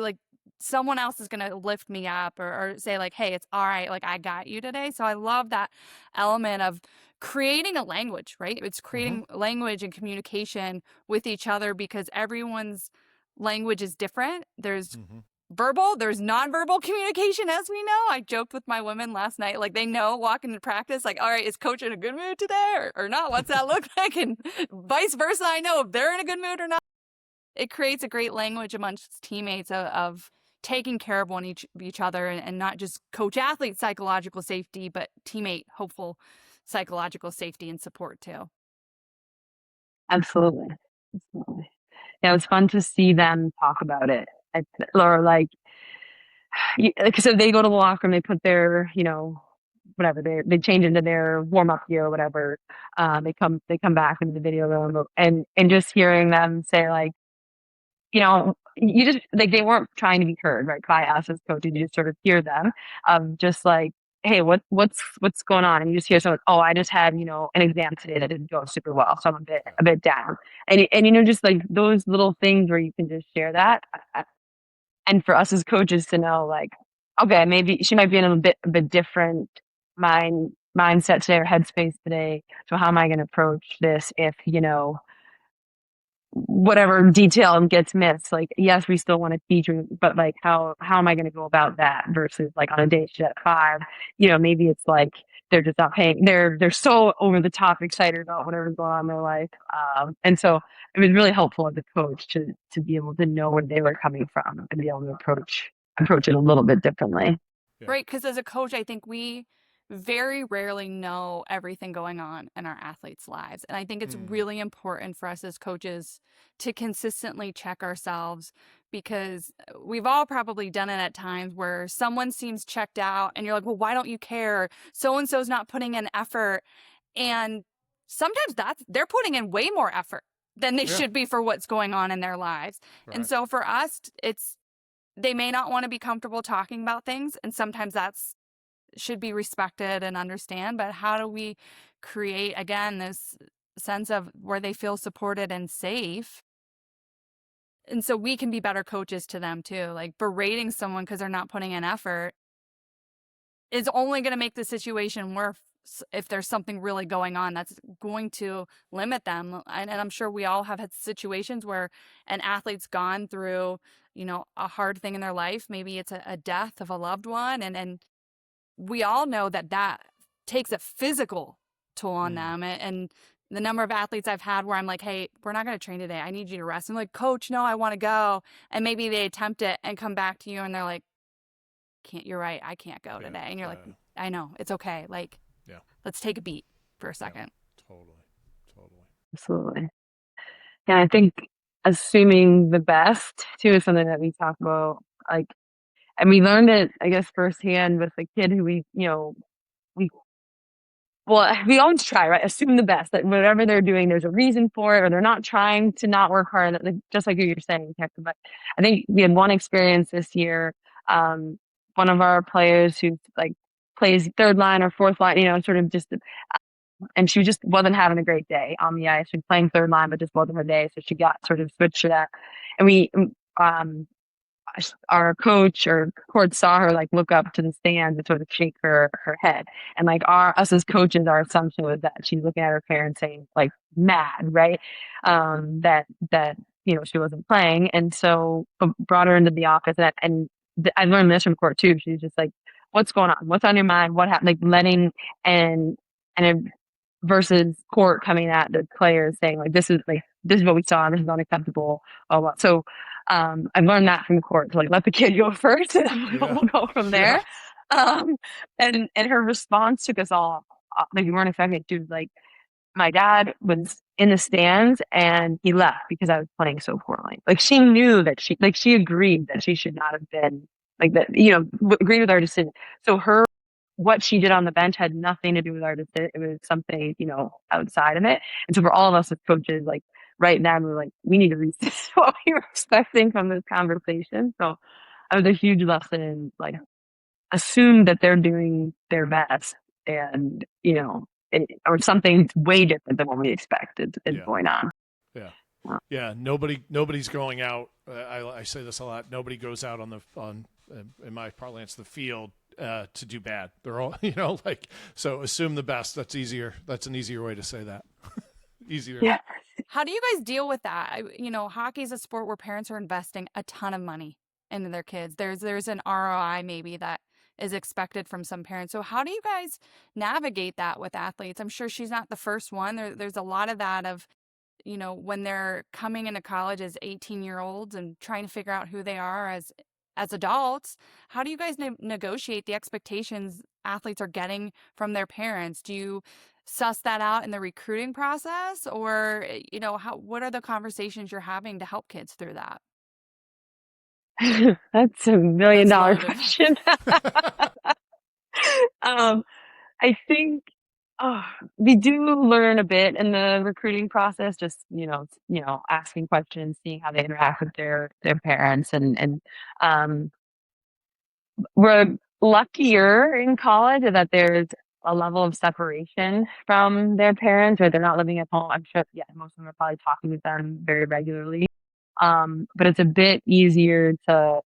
someone else is going to lift me up or say like, hey, it's all right. Like I got you today. So I love that element of creating a language, right? It's creating language and communication with each other because everyone's language is different. There's verbal, there's nonverbal communication, as we know. I joked with my women last night, like they know walking to practice, like, all right, is coach in a good mood today or not? What's that look like? And vice versa, I know if they're in a good mood or not. It creates a great language amongst teammates of taking care of each other and not just coach athlete psychological safety, but teammate hopeful psychological safety and support too. Absolutely. Yeah, it was fun to see them talk about it. Or like, so they go to the locker room, they put their, whatever, they change into their warm up gear or whatever. They come back into the video room and just hearing them say like, you just like they weren't trying to be heard, right? By us as coaches, you just sort of hear them just like, hey, what's going on? And you just hear someone, oh, I just had, an exam today that didn't go super well, so I'm a bit down. And just like those little things where you can just share that. And for us as coaches to know like, okay, maybe she might be in a bit different mindset today or headspace today. So how am I going to approach this if, whatever detail gets missed? Like, yes, we still want to teach you, but like, how am I going to go about that versus like on a day she's at 5, maybe it's like, they're just not paying. They're so over the top excited about whatever's going on in their life. And so it was really helpful as a coach to be able to know where they were coming from and be able to approach it a little bit differently. Yeah. Right, because as a coach, I think we very rarely know everything going on in our athletes' lives. And I think it's really important for us as coaches to consistently check ourselves, because we've all probably done it at times where someone seems checked out and you're like, well, why don't you care? So-and-so's not putting in effort. And sometimes they're putting in way more effort than they should be for what's going on in their lives. Right. And so for us, they may not want to be comfortable talking about things, and sometimes that's should be respected and understand. But how do we create, again, this sense of where they feel supported and safe, and so we can be better coaches to them too? Like, berating someone because they're not putting in effort is only going to make the situation worse if there's something really going on that's going to limit them. And I'm sure we all have had situations where an athlete's gone through, a hard thing in their life. Maybe it's a death of a loved one. And we all know that takes a physical toll on them. And the number of athletes I've had where I'm like, hey, we're not going to train today. I need you to rest. I'm like, coach, no, I want to go. And maybe they attempt it and come back to you and they're like, you're right, I can't go today. And you're like, I know, it's okay. Like, let's take a beat for a second. Totally. Absolutely. Yeah, I think assuming the best too is something that we talk about. Like, and we learned it, I guess, firsthand with the kid who we always try, right? Assume the best, that whatever they're doing, there's a reason for it, or they're not trying to not work hard. Like, just like you're saying, Hector. But I think we had one experience this year. One of our players who plays third line or fourth line, sort of just, and she just wasn't having a great day on the ice. She was playing third line, but just wasn't her day. So she got sort of switched to that. And we, our coach or court saw her look up to the stands and sort of shake her head. And us as coaches, our assumption was that she's looking at her parents saying mad, right? That she wasn't playing. And so brought her into the office and I learned this from court too. She's just like, what's going on? What's on your mind? What happened? Letting and versus court coming at the players saying this is what we saw. This is unacceptable. So I learned that from the court to let the kid go first, and then we'll go from there. And her response took us all. We weren't expecting it. She was like, my dad was in the stands and he left because I was playing so poorly. She knew that she agreed that she should not have been that, agreed with our decision. So what she did on the bench had nothing to do with our decision. It was something, outside of it. And so for all of us as coaches, right now, we're we need to resist what we were expecting from this conversation. So it was a huge lesson, assume that they're doing their best and, or something way different than what we expected is going on. Yeah. Nobody's going out. I say this a lot. Nobody goes out in my parlance, the field to do bad. They're all, so assume the best. That's easier. That's an easier way to say that. Easier. Yeah. How do you guys deal with that? Hockey is a sport where parents are investing a ton of money into their kids. There's an ROI maybe that is expected from some parents. So how do you guys navigate that with athletes? I'm sure she's not the first one. There's a lot of that of, when they're coming into college as 18-year-olds and trying to figure out who they are as adults. How do you guys negotiate the expectations athletes are getting from their parents? Do you suss that out in the recruiting process, or what are the conversations you're having to help kids through that? That's $1 million question. I think we do learn a bit in the recruiting process, just asking questions, seeing how they interact with their parents, and we're luckier in college that there's a level of separation from their parents, or they're not living at home. I'm sure, most of them are probably talking with them very regularly. But it's a bit easier to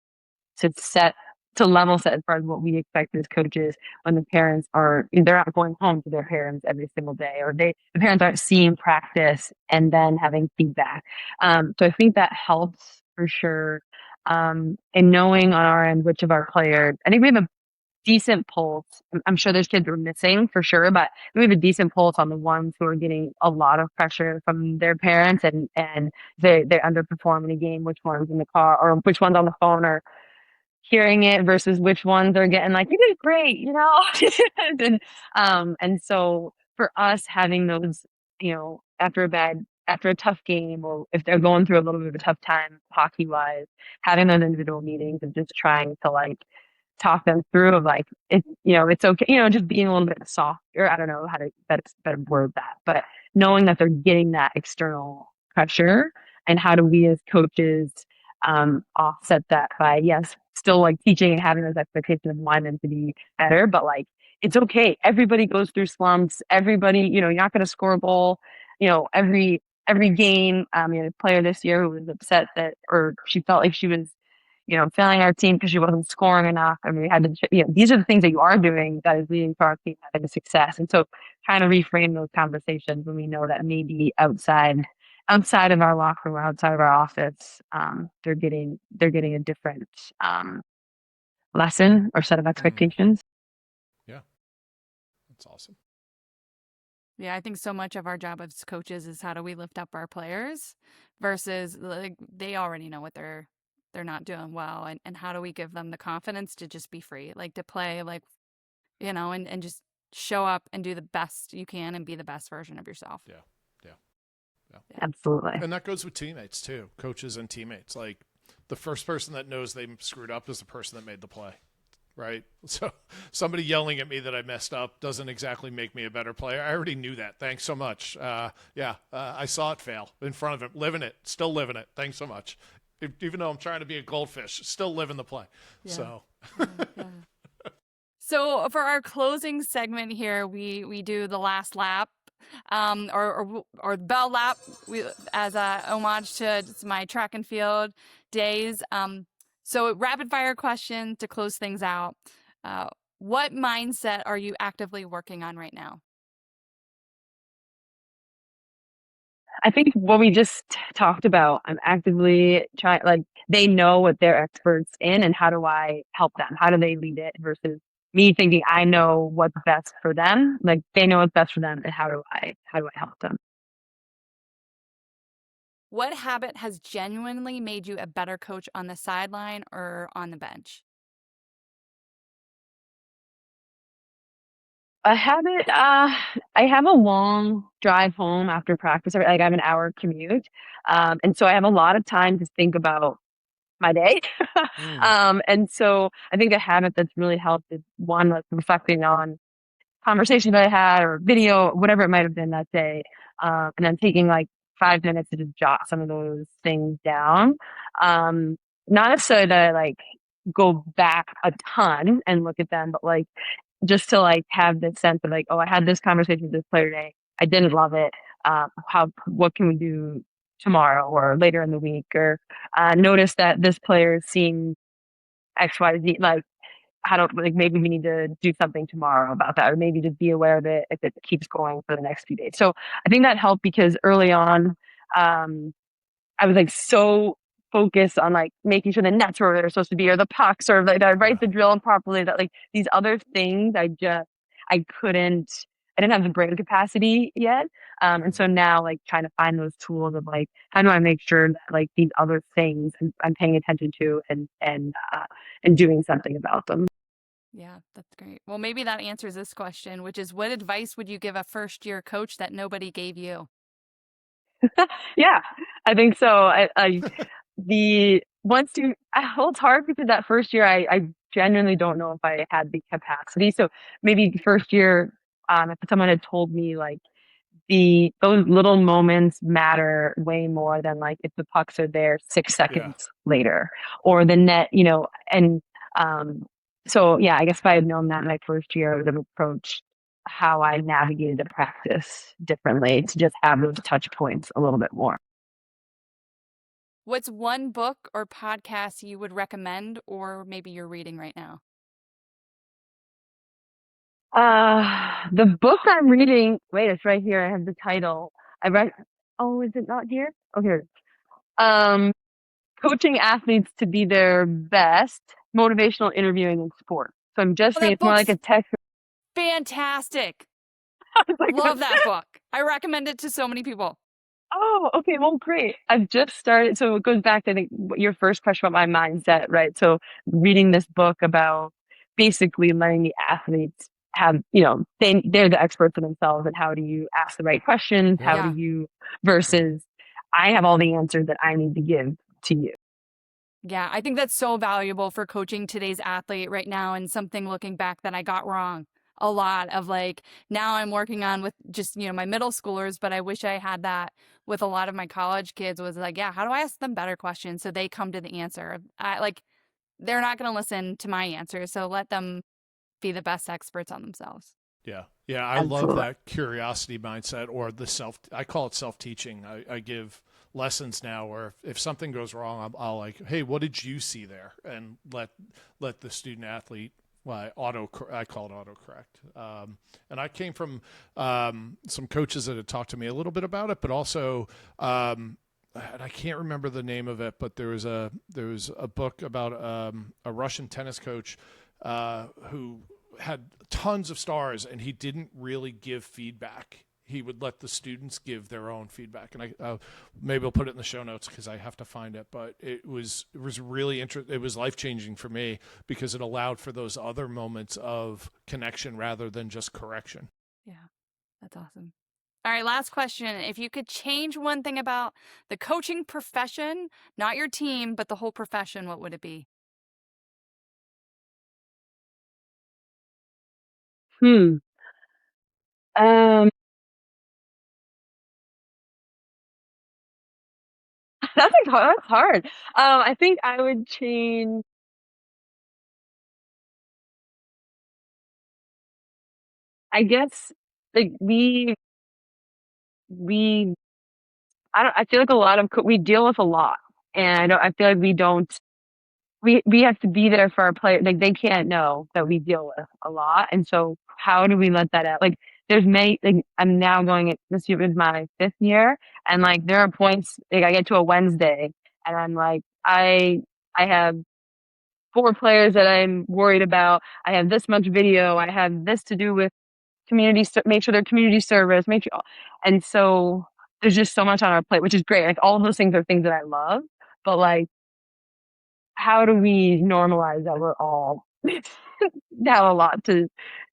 level set as far as what we expect as coaches when the parents they're not going home to their parents every single day, or the parents aren't seeing practice and then having feedback. So I think that helps for sure. And knowing on our end which of our players, I think we have decent pulse. I'm sure there's kids who are missing for sure, but we have a decent pulse on the ones who are getting a lot of pressure from their parents and they underperform in a game, which one's in the car or which one's on the phone or hearing it versus which ones are getting like, you did great, you know? And so for us having those, you know, after a tough game or if they're going through a little bit of a tough time hockey wise, having those individual meetings and just trying to like talk them through of like, it, you know, it's okay, you know, just being a little bit softer. I don't know how to better word that, but knowing that they're getting that external pressure and how do we as coaches offset that by yes, still like teaching and having those expectations of wanting them to be better, but like it's okay. Everybody goes through slumps. Everybody, you know, you're not going to score a goal, you know, every game. You know, a player this year who was upset that, or she felt like she was, you know, failing our team because she wasn't scoring enough. I mean, we had to, you know, these are the things that you are doing that is leading to our team having success. And so trying to reframe those conversations when we know that maybe outside of our locker room, outside of our office, they're getting a different lesson or set of expectations. Yeah, that's awesome. Yeah, I think so much of our job as coaches is how do we lift up our players versus like they already know what they're not doing well and how do we give them the confidence to just be free, like to play like, you know, and just show up and do the best you can and be the best version of yourself. Yeah. Absolutely. And that goes with teammates too, coaches and teammates. Like the first person that knows they screwed up is the person that made the play, right? So somebody yelling at me that I messed up doesn't exactly make me a better player. I already knew that. Thanks so much. I saw it fail in front of him, living it, still living it. Thanks so much. Even though I'm trying to be a goldfish, still living the play. Yeah. So. Yeah. So for our closing segment here, we do the last lap. Or bell lap as a homage to my track and field days. So rapid fire question to close things out. What mindset are you actively working on right now? I think what we just talked about, I'm actively trying, like, they know what they're experts in, and how do I help them? How do they lead it versus me thinking I know what's best for them? Like, they know what's best for them, and how do I help them? What habit has genuinely made you a better coach on the sideline or on the bench? A habit, I have a long drive home after practice. Like, I have an hour commute. And so I have a lot of time to think about my day. And so I think a habit that's really helped is one, like reflecting on conversation that I had or video, whatever it might have been that day. And then taking like 5 minutes to just jot some of those things down. Not necessarily that I like go back a ton and look at them, but like just to like have this sense of like, oh, I had this conversation with this player today. I didn't love it. What can we do tomorrow or later in the week? Or notice that this player is seeing X, Y, Z. Like, how don't like maybe we need to do something tomorrow about that, or maybe just be aware of it if it keeps going for the next few days. So I think that helped because early on, I was like so focused on like making sure the nets were where they're supposed to be or the pucks or like I write the drill properly, that like these other things I couldn't, I didn't have the brain capacity yet. And so now like trying to find those tools of like how do I make sure that like these other things I'm paying attention to and doing something about them. Yeah, that's great. Well, maybe that answers this question, which is what advice would you give a first-year coach that nobody gave you? Yeah, I think so. Well, it's hard because that first year I genuinely don't know if I had the capacity. So maybe first year, if someone had told me like those little moments matter way more than like if the pucks are there 6 seconds later or the net, you know, and so yeah, I guess if I had known that in my first year, I would have approached how I navigated the practice differently to just have those touch points a little bit more. What's one book or podcast you would recommend or maybe you're reading right now? The book I'm reading, wait, it's right here. I have the title. Oh, is it not here? Oh, here it is. Coaching athletes to be their best, motivational interviewing in sport. So I'm just Oh, reading. that It's more like book's a text. fantastic. Like, Love that book. I recommend it to so many people. oh, okay. Well, great. I've just started. So it goes back to, I think, your first question about my mindset, right? So reading this book about basically letting the athletes have, they're the experts in themselves, and how do you ask the right questions? Yeah. How do you, versus I have all the answers that I need to give to you. Yeah, I think that's so valuable for coaching today's athlete right now, and something looking back that I got wrong a lot of, like, now I'm working on with just, my middle schoolers, but I wish I had that with a lot of my college kids, was like, yeah, how do I ask them better questions so they come to the answer? They're not going to listen to my answer, so let them be the best experts on themselves. Yeah. Yeah. I love that curiosity mindset, or I call it self-teaching. I give lessons now where if something goes wrong, I'll like, hey, what did you see there? And let the student athlete, I call it autocorrect. And I came from some coaches that had talked to me a little bit about it, but also, and I can't remember the name of it, but there was a book about a Russian tennis coach who had tons of stars, and he didn't really give feedback. He would let the students give their own feedback, and maybe I'll put it in the show notes because I have to find it. But it was really interesting. It was life-changing for me because it allowed for those other moments of connection rather than just correction. Yeah, that's awesome. All right, last question. If you could change one thing about the coaching profession, not your team, but the whole profession, what would it be? Um, that's hard. I think I would change. I guess, like, I feel like a lot of we deal with a lot, and I feel like we don't. We have to be there for our players. Like, they can't know that we deal with a lot, and so how do we let that out? Like, there's many. Like, I'm now going. This year is my 5th year, and like there are points. Like, I get to a Wednesday, and I'm like, I have 4 players that I'm worried about. I have this much video. I have this to do with make sure they're community service, and so there's just so much on our plate, which is great. Like, all of those things are things that I love, but like, how do we normalize that we're all have a lot to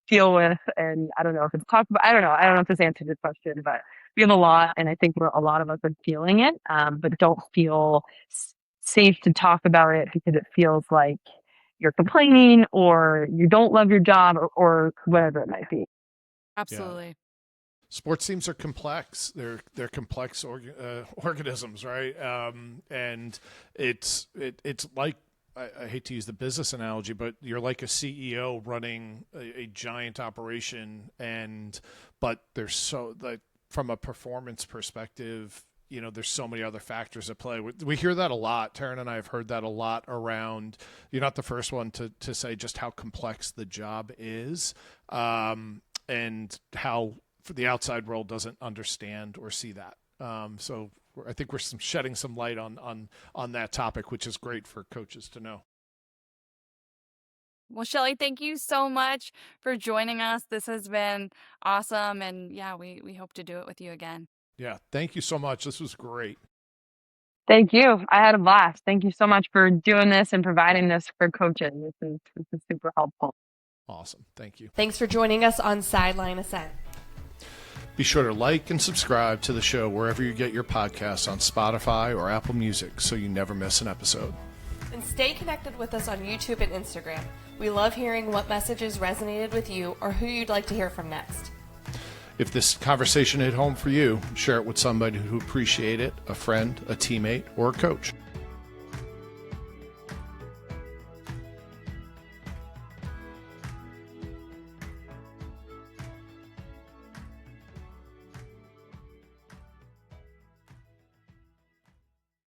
deal with? And I don't know if it's talked about. I don't know if this answers the question, but we have a lot, and I think a lot of us are feeling it, but don't feel safe to talk about it because it feels like you're complaining or you don't love your job, or whatever it might be. Absolutely. Yeah. Sports teams are complex. They're complex organisms, right? And it's like, I hate to use the business analogy, but you're like a CEO running a giant operation, but there's from a performance perspective, there's so many other factors at play. We hear that a lot. Taryn and I have heard that a lot around. You're not the first one to say just how complex the job is, and how the outside world doesn't understand or see that. So I think we're shedding some light on that topic, which is great for coaches to know. Well, Shelly, thank you so much for joining us. This has been awesome, and yeah, we hope to do it with you again. Yeah, thank you so much. This was great. Thank you. I had a blast. Thank you so much for doing this and providing this for coaches. This is super helpful. Awesome. Thank you. Thanks for joining us on Sideline Ascent. Be sure to like and subscribe to the show wherever you get your podcasts, on Spotify or Apple Music, so you never miss an episode. And stay connected with us on YouTube and Instagram. We love hearing what messages resonated with you or who you'd like to hear from next. If this conversation hit home for you, share it with somebody who appreciates it, a friend, a teammate, or a coach.